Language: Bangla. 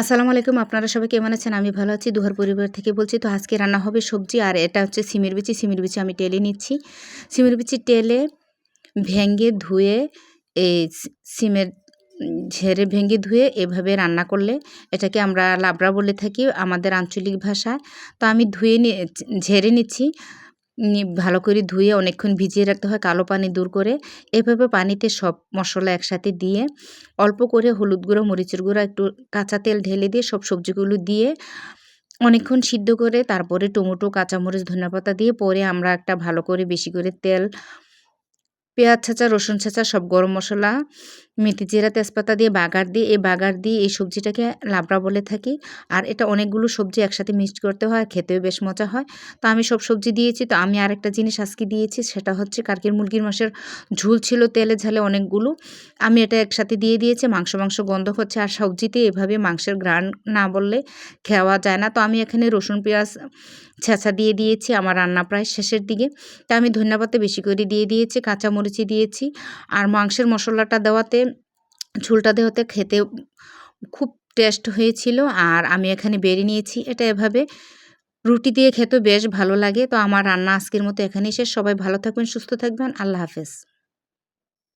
আসসালামু আলাইকুম। আপনারা সবাই কেমন আছেন? আমি ভালো আছি। দুহার পরিবার থেকে বলছি। তো আজকে রান্না হবে সবজি, আর এটা হচ্ছে সিমের বিচি। সিমের বিচি আমি টেলে নিচ্ছি। সিমের বিচি টেলে ভেঙে ধুয়ে এই সিমের ঝেড়ে ভেঙে ধুয়ে এভাবে রান্না করলে এটাকে আমরা লাবড়া বলে থাকি আমাদের আঞ্চলিক ভাষায়। তো আমি ধুয়ে ঝেড়ে নিচ্ছি। ভালো করে ধুয়ে অনেকক্ষণ ভিজিয়ে রাখতে হয় কালো পানি দূর করে। এভাবে পানিতে সব মসলা একসাথে দিয়ে অল্প করে হলুদ গুঁড়ো, মরিচের গুঁড়ো, একটু কাঁচা তেল ঢেলে দিয়ে সব সবজিগুলো দিয়ে অনেকক্ষণ সিদ্ধ করে তারপরে টমেটো, কাঁচামরিচ, ধনিয়াপাতা দিয়ে পরে আমরা একটা ভালো করে বেশি করে তেল, পেঁয়াজ ছাঁচা, রসুন ছাঁচা, সব গরম মসলা, মেথি, জিরা, তেজপাতা দিয়ে বাগার দিই। এই সবজিটাকে লাবড়া বলে থাকি। আর এটা অনেকগুলো সবজি একসাথে মিক্সড করতে হয়, খেতেও বেশ মজা হয়। তো আমি সব সবজি দিয়েছি। তো আমি আরেকটা জিনিস আজকে দিয়েছি, সেটা হচ্ছে কালকের মুরগির মাংসের ঝোল ছিল তেলে ঝালে অনেকগুলো। আমি এটা একসাথে দিয়ে দিয়েছি। মাংস গন্ধ হচ্ছে, আর সবজিতে এভাবে মাংসের ঘ্রাণ না বললে খাওয়া যায় না। তো আমি এখানে রসুন, পেঁয়াজ ছেঁচা দিয়ে দিয়েছি। আমার রান্না প্রায় শেষের দিকে। তা আমি ধনিয়াপাতা বেশি করে দিয়ে দিয়েছি, কাঁচামরিচি দিয়েছি। আর মাংসের মশলাটা দেওয়াতে, ঝোলটা দেওয়াতে খেতে খুব টেস্ট হয়েছিল। আর আমি এখানে বেড়ে নিয়েছি। এটা এভাবে রুটি দিয়ে খেতেও বেশ ভালো লাগে। তো আমার রান্না আজকের মতো এখানেই শেষ। সবাই ভালো থাকবেন, সুস্থ থাকবেন। আল্লাহ হাফেজ।